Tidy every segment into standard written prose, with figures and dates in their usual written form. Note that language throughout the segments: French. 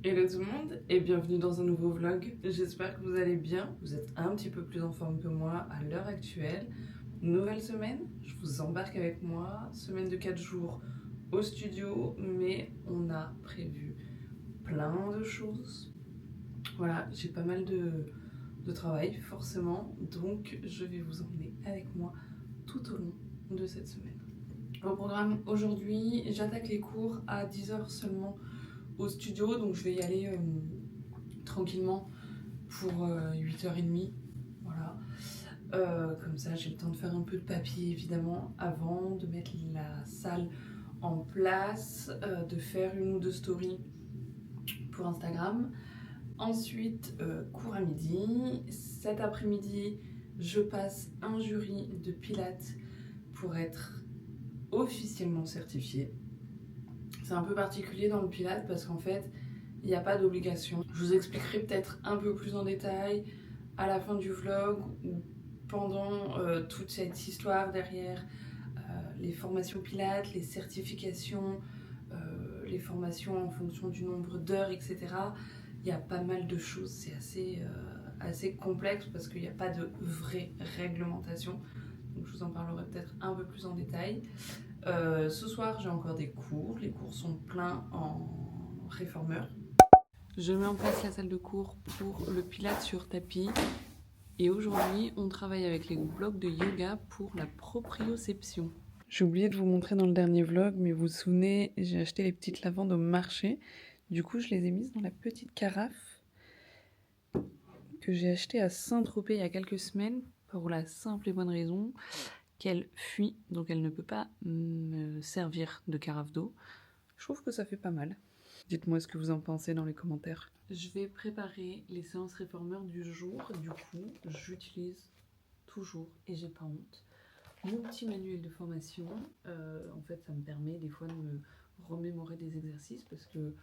Hello tout le monde et bienvenue dans un nouveau vlog. J'espère que vous allez bien. Vous êtes un petit peu plus en forme que moi à l'heure actuelle. Nouvelle semaine, je vous embarque avec moi. Semaine de 4 jours au studio, mais on a prévu plein de choses. Voilà, j'ai pas mal de travail forcément, donc je vais vous emmener avec moi tout au long de cette semaine. Au programme aujourd'hui, j'attaque les cours à 10h seulement au studio, donc je vais y aller tranquillement pour 8h30. Voilà. Comme ça, j'ai le temps de faire un peu de papier évidemment avant de mettre la salle en place, de faire une ou deux stories pour Instagram. Ensuite, cours à midi. Cet après-midi, je passe un jury de pilates pour être officiellement certifiée. C'est un peu particulier dans le pilates parce qu'en fait, il n'y a pas d'obligation. Je vous expliquerai peut-être un peu plus en détail à la fin du vlog ou pendant toute cette histoire derrière les formations pilates, les certifications, les formations en fonction du nombre d'heures, etc. Il y a pas mal de choses, c'est assez complexe parce qu'il n'y a pas de vraie réglementation. Donc je vous en parlerai peut-être un peu plus en détail. Ce soir, j'ai encore des cours. Les cours sont pleins en réformeur. Je mets en place la salle de cours pour le pilates sur tapis. Et aujourd'hui, on travaille avec les blocs de yoga pour la proprioception. J'ai oublié de vous montrer dans le dernier vlog, mais vous vous souvenez, j'ai acheté les petites lavandes au marché. Du coup, je les ai mises dans la petite carafe que j'ai achetée à Saint-Tropez il y a quelques semaines pour la simple et bonne raison qu'elle fuit, donc elle ne peut pas me servir de carafe d'eau. Je trouve que ça fait pas mal. Dites-moi ce que vous en pensez dans les commentaires. Je vais préparer les séances réformeurs du jour. Du coup, j'utilise toujours, et j'ai pas honte, mon petit manuel de formation. En fait, ça me permet des fois de me remémorer des exercices parce que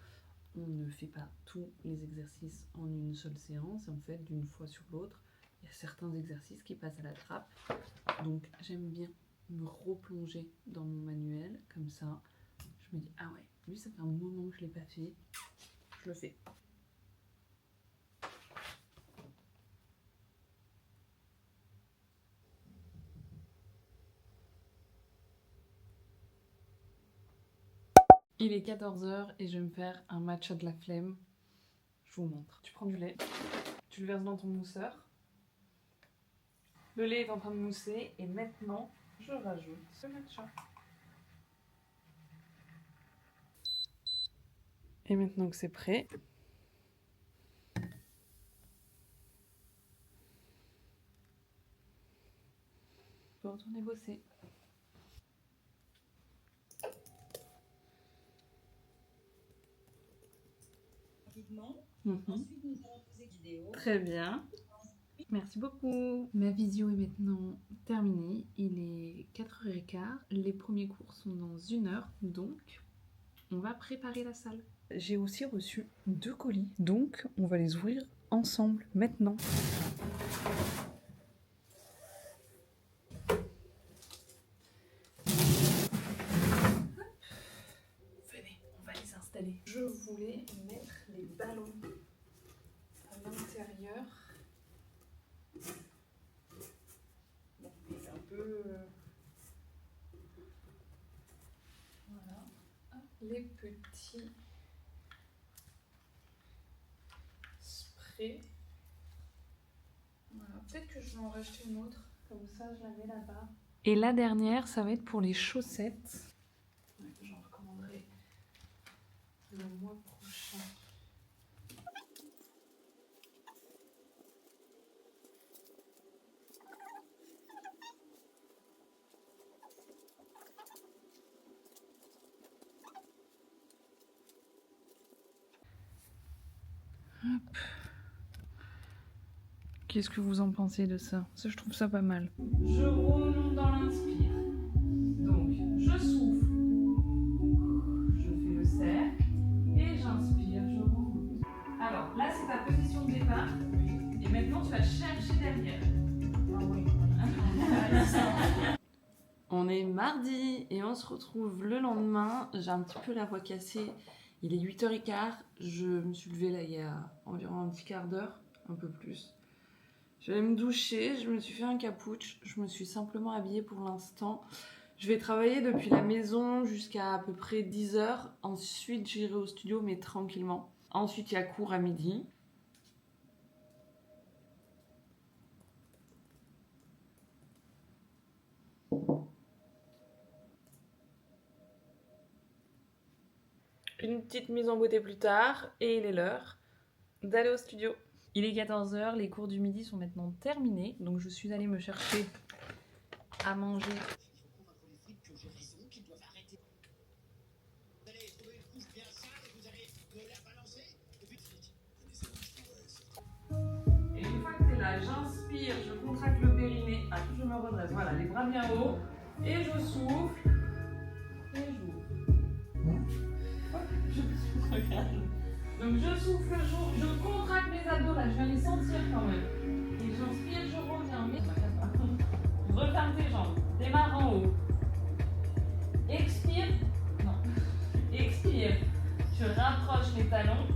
on ne fait pas tous les exercices en une seule séance. En fait, d'une fois sur l'autre, il y a certains exercices qui passent à la trappe. Donc, j'aime bien me replonger dans mon manuel. Comme ça, je me dis, ah ouais, lui, ça fait un moment que je ne l'ai pas fait. Je le fais. Il est 14h et je vais me faire un matcha de la flemme. Je vous montre. Tu prends du lait, tu le verses dans ton mousseur. Le lait est en train de mousser et maintenant, je rajoute ce matcha. Et maintenant que c'est prêt, je peux retourner bosser. Ensuite, nous allons poser vidéo. Très bien. Merci beaucoup. Ma visio est maintenant terminée. Il est 4h15. Les premiers cours sont dans 1h. Donc, on va préparer la salle. J'ai aussi reçu 2 colis. Donc, on va les ouvrir ensemble maintenant. Venez, on va les installer. Je voulais mettre les ballons à l'intérieur. Bon, c'est un peu... Voilà. Les petits sprays. Voilà. Peut-être que je vais en racheter une autre. Comme ça, je la mets là-bas. Et la dernière, ça va être pour les chaussettes. Ouais, j'en recommanderai le mois prochain. Hop. Qu'est-ce que vous en pensez de ça? Ça, je trouve ça pas mal. Je remonte dans l'inspire. Donc, je souffle. Je fais le cercle. Et j'inspire, je remonte. Alors, là, c'est ta position de départ. Et maintenant, tu vas chercher derrière. Ah oui. On est mardi et on se retrouve le lendemain. J'ai un petit peu la voix cassée Il est 8h15, je me suis levée là il y a environ un petit quart d'heure, un peu plus. Je vais me doucher, je me suis fait un cappuccino, je me suis simplement habillée pour l'instant. Je vais travailler depuis la maison jusqu'à peu près 10h. Ensuite, j'irai au studio, mais tranquillement. Ensuite, il y a cours à midi. Une petite mise en beauté plus tard, et il est l'heure d'aller au studio. Il est 14h, les cours du midi sont maintenant terminés, donc je suis allée me chercher à manger. Et une fois que tu es là, j'inspire, je contracte le périnée, je me redresse, voilà, les bras bien hauts, et je souffle, et j'ouvre. Regarde. Donc je souffle, je contracte mes abdos là, je viens les sentir quand même. Et j'inspire, je reviens, mais referme tes jambes, démarre en haut. Expire, non, expire, tu rapproches les talons,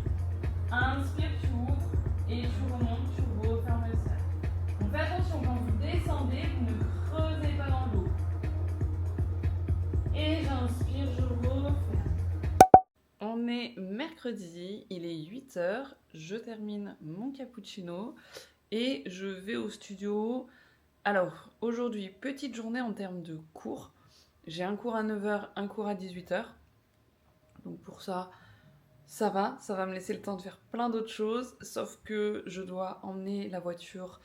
inspire, tu ouvres, et tu remontes, tu refermes le cercle. Donc faites attention, quand vous descendez, vous ne creusez pas dans l'eau. Et j'inspire, je referme. On est mercredi, il est 8h, je termine mon cappuccino et je vais au studio. Alors, aujourd'hui, petite journée en termes de cours. J'ai un cours à 9h, un cours à 18h. Donc pour ça va me laisser le temps de faire plein d'autres choses, sauf que je dois emmener la voiture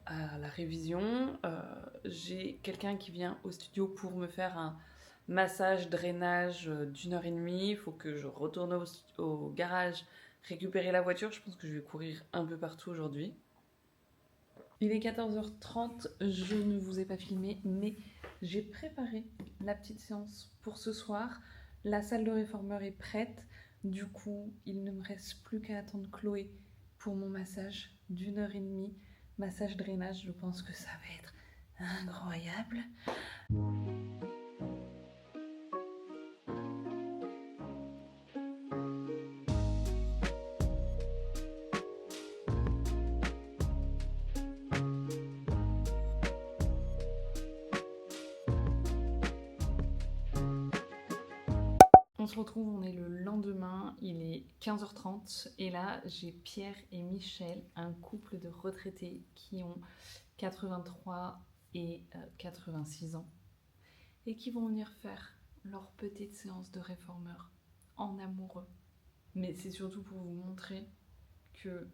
à la révision. J'ai quelqu'un qui vient au studio pour me faire un massage, drainage d'1h30. Il faut que je retourne au garage récupérer la voiture. Je pense que je vais courir un peu partout aujourd'hui. Il est 14h30, je ne vous ai pas filmé, mais j'ai préparé la petite séance pour ce soir. La salle de réformeur est prête. Du coup, il ne me reste plus qu'à attendre Chloé pour mon massage d'1h30. Massage drainage, je pense que ça va être incroyable. On se retrouve, on est le lendemain, il est 15h30 et là j'ai Pierre et Michel, un couple de retraités qui ont 83 et 86 ans et qui vont venir faire leur petite séance de réformeur en amoureux. Mais c'est surtout pour vous montrer que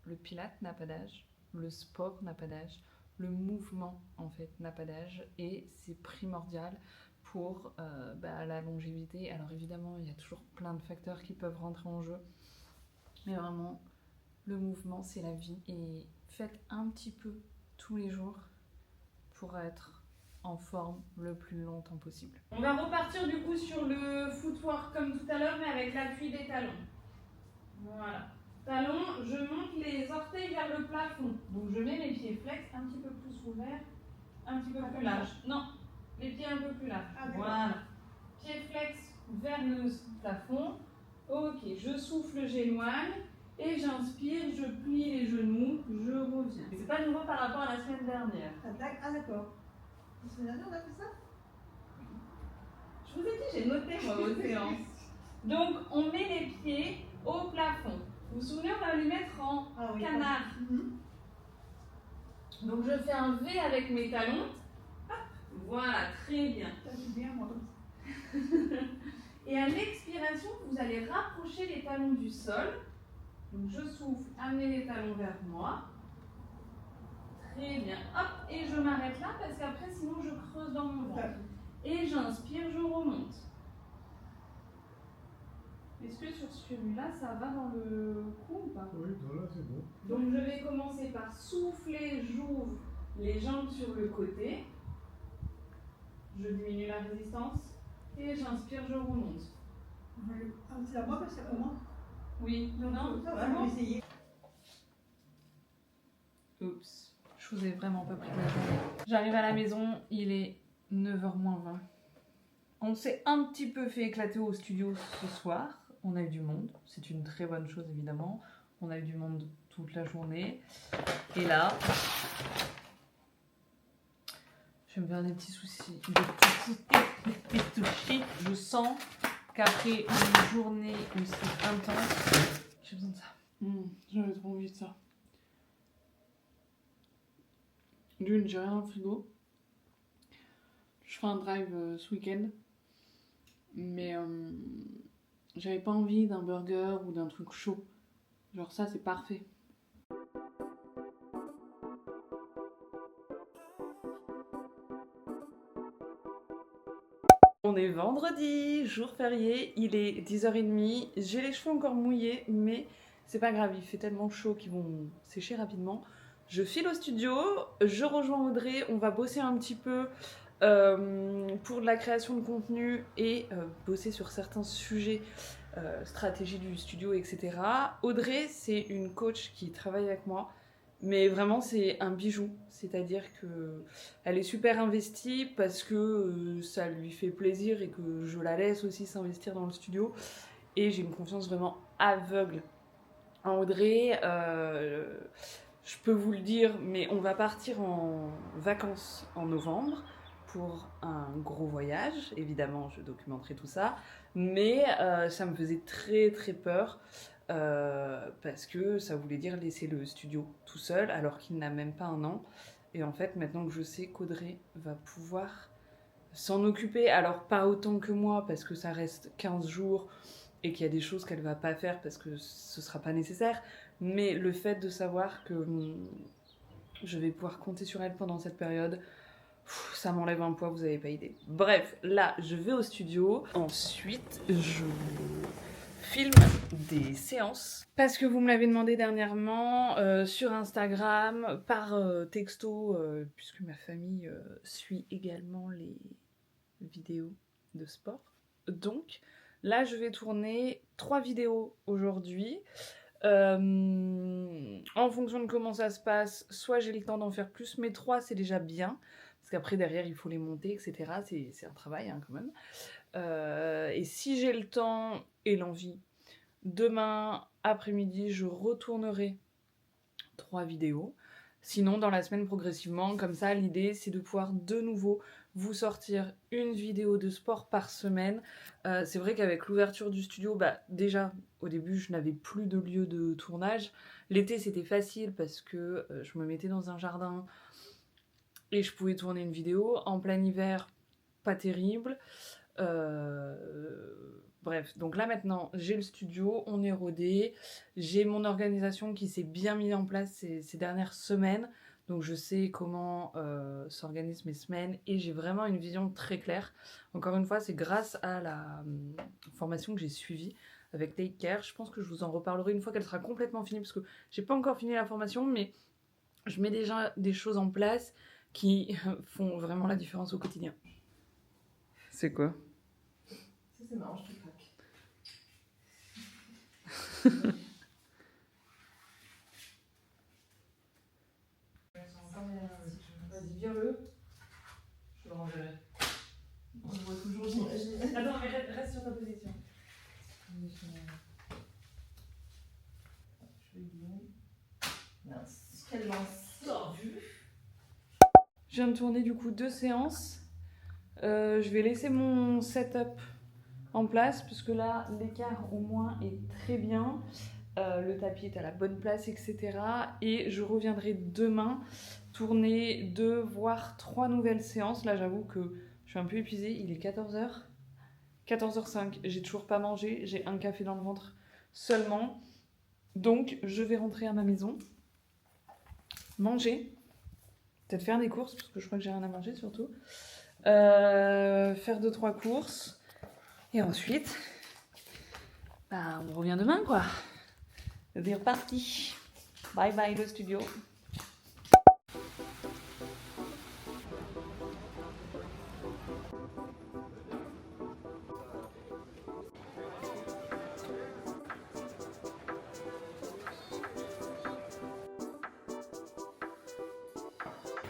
le pilate n'a pas d'âge, le sport n'a pas d'âge, le mouvement en fait n'a pas d'âge et c'est primordial pour la longévité. Alors évidemment, il y a toujours plein de facteurs qui peuvent rentrer en jeu, mais vraiment, le mouvement, c'est la vie. Et faites un petit peu tous les jours pour être en forme le plus longtemps possible. On va repartir du coup sur le footwork comme tout à l'heure, mais avec l'appui des talons. Voilà. Talons, je monte les orteils vers le plafond. Donc je mets mes pieds flex un petit peu plus ouverts, un petit peu plus large. Non, les pieds un peu plus larges. Voilà. Pieds flex vers le plafond. Ok, je souffle, j'éloigne. Et j'inspire, je plie les genoux, je reviens. C'est pas nouveau par rapport à la semaine dernière. Ah d'accord. La semaine dernière on a fait ça? Je vous ai dit, j'ai noté moi vos séances. Donc on met les pieds au plafond. Vous vous souvenez, on va les mettre en canard. Donc je fais un V avec mes talons. Voilà, très bien. Ça c'est bien moi. Et à l'expiration, vous allez rapprocher les talons du sol. Donc je souffle, amenez les talons vers moi. Très bien. Hop, et je m'arrête là parce qu'après sinon je creuse dans mon ventre. Et j'inspire, je remonte. Est-ce que sur celui-là, ça va dans le cou ou pas? Oui, voilà, c'est bon. Donc je vais commencer par souffler, j'ouvre les jambes sur le côté. Je diminue la résistance. Et j'inspire, je remonte. C'est à moi parce que comment? Oui, non, ça va, je vais essayer. Oups, je vous ai vraiment pas pris la journée. J'arrive à la maison, il est 9h moins 20. On s'est un petit peu fait éclater au studio ce soir. on a eu du monde. C'est une très bonne chose évidemment. On a eu du monde toute la journée. Et là, je me fais des petits soucis. Des soucis. Je sens qu'après une journée aussi intense, j'ai besoin de ça. J'avais trop envie de ça. D'une, j'ai rien dans le frigo. Je ferai un drive ce week-end. Mais j'avais pas envie d'un burger ou d'un truc chaud. Genre ça, c'est parfait. On est vendredi, jour férié, il est 10h30, j'ai les cheveux encore mouillés, mais c'est pas grave, il fait tellement chaud qu'ils vont sécher rapidement. Je file au studio, je rejoins Audrey, on va bosser un petit peu pour de la création de contenu et bosser sur certains sujets, stratégie du studio, etc. Audrey, c'est une coach qui travaille avec moi. Mais vraiment, c'est un bijou. C'est-à-dire qu'elle est super investie parce que ça lui fait plaisir et que je la laisse aussi s'investir dans le studio. Et j'ai une confiance vraiment aveugle en Audrey. Je peux vous le dire, mais on va partir en vacances en novembre pour un gros voyage. Évidemment, je documenterai tout ça. Mais ça me faisait très très peur. Parce que ça voulait dire laisser le studio tout seul alors qu'il n'a même pas un an. Et en fait, maintenant que je sais qu'Audrey va pouvoir s'en occuper, alors pas autant que moi parce que ça reste 15 jours et qu'il y a des choses qu'elle va pas faire parce que ce sera pas nécessaire, mais le fait de savoir que je vais pouvoir compter sur elle pendant cette période, ça m'enlève un poids, vous avez pas idée. Bref, là, je vais au studio. Ensuite, je filme des séances parce que vous me l'avez demandé dernièrement sur Instagram, par texto, puisque ma famille suit également les vidéos de sport. Donc là, je vais tourner 3 vidéos aujourd'hui. En fonction de comment ça se passe, soit j'ai le temps d'en faire plus, mais 3 c'est déjà bien, parce qu'après derrière il faut les monter, etc. C'est un travail hein, quand même. Et si j'ai le temps et l'envie, demain après-midi, je retournerai 3 vidéos. Sinon, dans la semaine progressivement, comme ça, l'idée, c'est de pouvoir de nouveau vous sortir une vidéo de sport par semaine. C'est vrai qu'avec l'ouverture du studio, déjà, au début, je n'avais plus de lieu de tournage. L'été, c'était facile parce que je me mettais dans un jardin et je pouvais tourner une vidéo. En plein hiver, pas terrible. Bref, donc là maintenant j'ai le studio, on est rodé, j'ai mon organisation qui s'est bien mise en place ces dernières semaines, donc je sais comment s'organisent mes semaines et j'ai vraiment une vision très claire. Encore une fois, c'est grâce à la formation que j'ai suivie avec Take Care. Je pense que je vous en reparlerai une fois qu'elle sera complètement finie parce que j'ai pas encore fini la formation, mais je mets déjà des choses en place qui font vraiment la différence au quotidien. C'est quoi ? Ça c'est marrant, je te craque. Vas-y, viens-le. Je le rangerai. On le voit toujours, j'imagine. Attends, mais reste sur ta position. Mince, quelle lance tordue. Je viens de tourner du coup 2 séances. Je vais laisser mon setup en place parce que là l'écart au moins est très bien. Le tapis est à la bonne place, etc. Et je reviendrai demain tourner 2 voire 3 nouvelles séances. Là j'avoue que je suis un peu épuisée, il est 14h. 14h05, j'ai toujours pas mangé, j'ai un café dans le ventre seulement. Donc je vais rentrer à ma maison, manger, peut-être faire des courses parce que je crois que j'ai rien à manger surtout. Faire 2-3 courses et ensuite on revient demain quoi. C'est reparti. Bye bye le studio.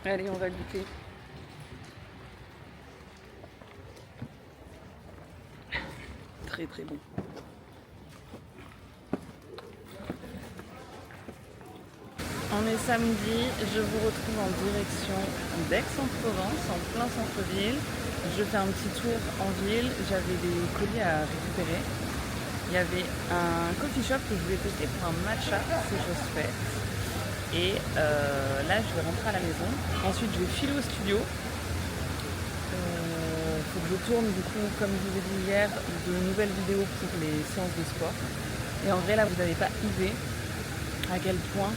Allez, on va goûter. Très très bon. On est samedi, je vous retrouve en direction d'Aix-en-Provence, en plein centre-ville. Je fais un petit tour en ville, j'avais des colis à récupérer. Il y avait un coffee shop que je voulais tester pour un matcha, c'est chose faite. Et là, je vais rentrer à la maison. Ensuite, je vais filer au studio. Faut que je tourne, du coup, comme je vous ai dit hier, de nouvelles vidéos pour les séances de sport. Et en vrai, là, vous n'avez pas idée à quel point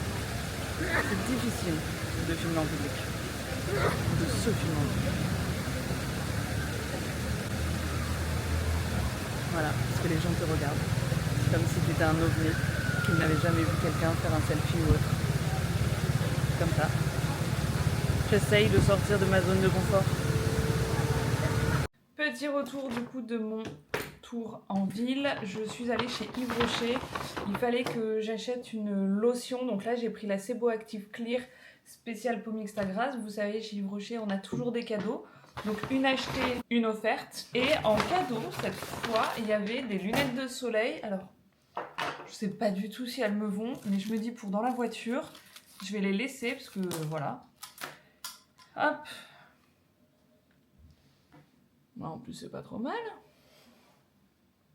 c'est difficile de filmer en public, de se filmer en public. Voilà, parce que les gens te regardent. C'est comme si tu étais un ovni, qu'ils n'avaient jamais vu quelqu'un faire un selfie ou autre. Comme ça. J'essaye de sortir de ma zone de confort. Petit retour du coup de mon tour en ville. Je suis allée chez Yves Rocher. Il fallait que j'achète une lotion. Donc là, j'ai pris la Sebo Active Clear spéciale peau mixte à grasse. Vous savez, chez Yves Rocher, on a toujours des cadeaux. Donc une achetée, une offerte. Et en cadeau, cette fois, il y avait des lunettes de soleil. Alors, je sais pas du tout si elles me vont, mais je me dis pour dans la voiture, je vais les laisser parce que voilà. Hop. En plus, c'est pas trop mal.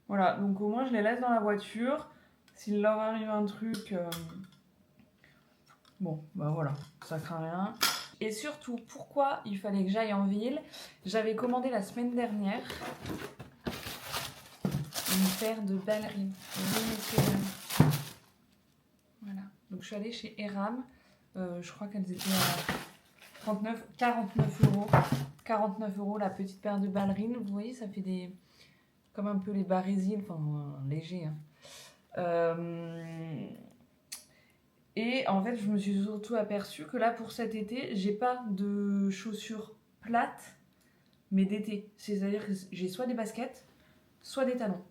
Voilà, donc au moins je les laisse dans la voiture. S'il leur arrive un truc... Bon, bah voilà, ça craint rien. Et surtout, pourquoi il fallait que j'aille en ville? J'avais commandé la semaine dernière une paire de ballerines. Voilà, donc je suis allée chez Eram. Je crois qu'elles étaient à 49 euros. 49 euros la petite paire de ballerines. Vous voyez, ça fait des... comme un peu les barésiles, enfin léger. Hein. Et en fait, je me suis surtout aperçue que là, pour cet été, j'ai pas de chaussures plates, mais d'été. C'est-à-dire que j'ai soit des baskets, soit des talons.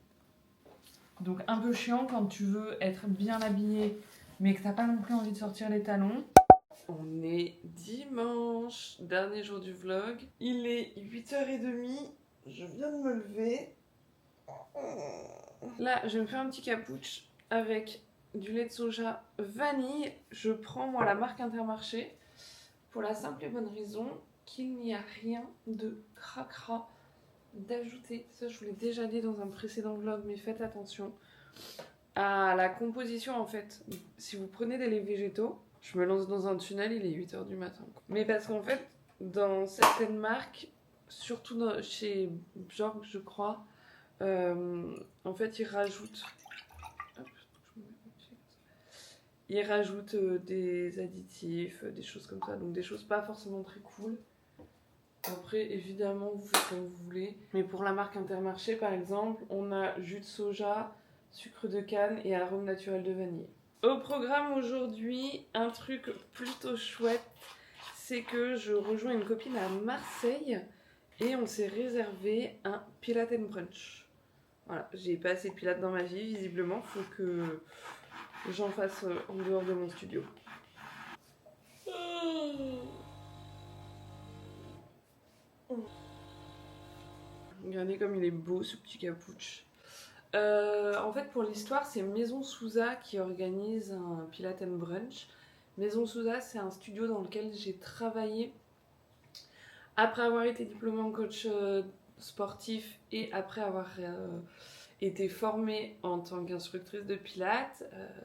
Donc un peu chiant quand tu veux être bien habillé, mais que t'as pas non plus envie de sortir les talons. On est dimanche, dernier jour du vlog. Il est 8h30, je viens de me lever. Là, je me fais un petit cappuccino avec du lait de soja vanille. Je prends moi la marque Intermarché pour la simple et bonne raison qu'il n'y a rien de cracra d'ajouter. Ça, je vous l'ai déjà dit dans un précédent vlog, mais faites attention à la composition en fait. Si vous prenez des laits végétaux, je me lance dans un tunnel, il est 8h du matin. Mais parce qu'en fait, dans certaines marques, surtout chez Bjork, je crois, en fait, ils rajoutent... Hop, ils rajoutent des additifs, des choses comme ça. Donc des choses pas forcément très cool. Après, évidemment, vous faites comme vous voulez. Mais pour la marque Intermarché, par exemple, on a jus de soja, sucre de canne et arôme naturel de vanille. Au programme aujourd'hui, un truc plutôt chouette, c'est que je rejoins une copine à Marseille et on s'est réservé un Pilates and Brunch. Voilà, j'ai pas assez de pilates dans ma vie, visiblement, faut que j'en fasse en dehors de mon studio. Regardez comme il est beau ce petit cappuccino. En fait, pour l'histoire, c'est Maison Souza qui organise un Pilates and Brunch. Maison Souza, c'est un studio dans lequel j'ai travaillé après avoir été diplômée en coach sportif et après avoir été formée en tant qu'instructrice de Pilates.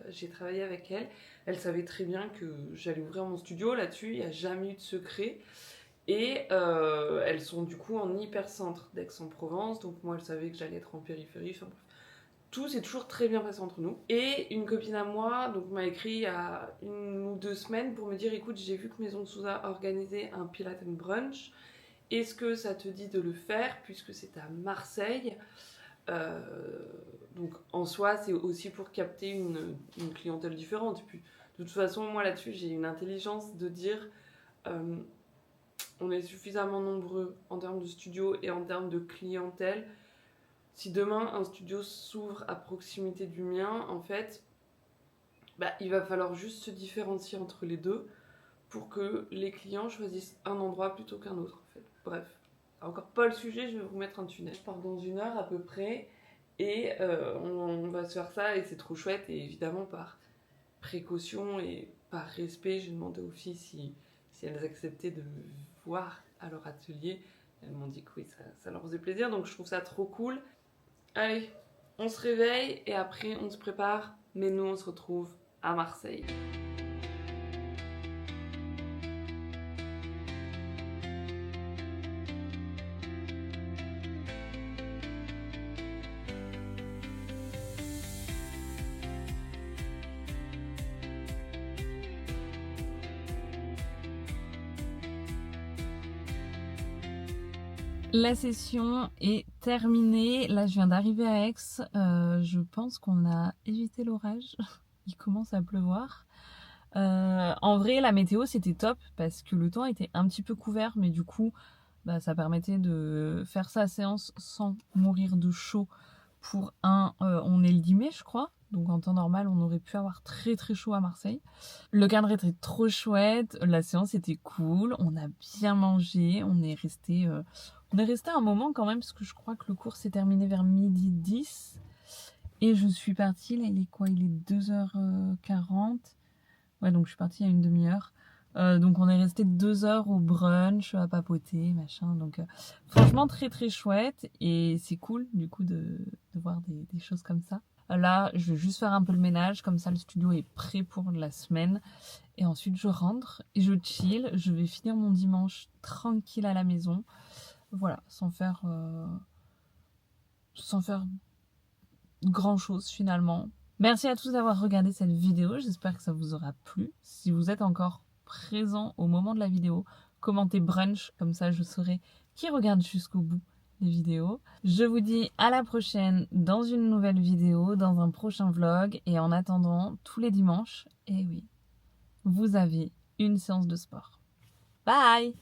J'ai travaillé avec elle. Elle savait très bien que j'allais ouvrir mon studio. Là-dessus, il n'y a jamais eu de secret. Et elles sont du coup en hypercentre d'Aix-en-Provence. Donc moi, elle savait que j'allais être en périphérie. Enfin bref. Tout s'est toujours très bien passé entre nous. Et une copine à moi donc m'a écrit il y a 1 ou 2 semaines pour me dire écoute, j'ai vu que Maison Souza organisait un Pilates and Brunch. Est-ce que ça te dit de le faire puisque c'est à Marseille? Donc en soi, c'est aussi pour capter une clientèle différente. Et puis de toute façon, moi là-dessus, j'ai une intelligence de dire on est suffisamment nombreux en termes de studio et en termes de clientèle. Si demain un studio s'ouvre à proximité du mien, en fait, bah, il va falloir juste se différencier entre les deux pour que les clients choisissent un endroit plutôt qu'un autre. En fait. Bref, encore pas le sujet, je vais vous mettre un tunnel. Je pars dans 1 heure à peu près et on va se faire ça et c'est trop chouette et évidemment par précaution et par respect, j'ai demandé aux filles si elles acceptaient de me voir à leur atelier. Elles m'ont dit que oui, ça leur faisait plaisir, donc je trouve ça trop cool. Allez, on se réveille et après on se prépare, mais nous on se retrouve à Marseille. La session est terminée. Là, je viens d'arriver à Aix. Je pense qu'on a évité l'orage. Il commence à pleuvoir. En vrai, la météo, c'était top parce que le temps était un petit peu couvert, mais du coup, ça permettait de faire sa séance sans mourir de chaud. On est le 10 mai, je crois. Donc en temps normal, on aurait pu avoir très très chaud à Marseille. Le cadre était trop chouette, la séance était cool, on a bien mangé, on est resté un moment quand même, parce que je crois que le cours s'est terminé vers 12h10. Et je suis partie, là il est quoi? Il est 2h40. Ouais, donc je suis partie il y a une demi-heure. Donc on est resté 2 heures au brunch, à papoter, machin. Donc franchement très très chouette. Et c'est cool du coup de voir des choses comme ça. Là, je vais juste faire un peu le ménage, comme ça le studio est prêt pour la semaine. Et ensuite je rentre et je chill. Je vais finir mon dimanche tranquille à la maison. Voilà, sans faire grand chose finalement. Merci à tous d'avoir regardé cette vidéo, j'espère que ça vous aura plu. Si vous êtes encore présent au moment de la vidéo, commentez brunch, comme ça je saurai qui regarde jusqu'au bout des vidéos. Je vous dis à la prochaine dans une nouvelle vidéo, dans un prochain vlog, et en attendant, tous les dimanches, et oui, vous avez une séance de sport. Bye!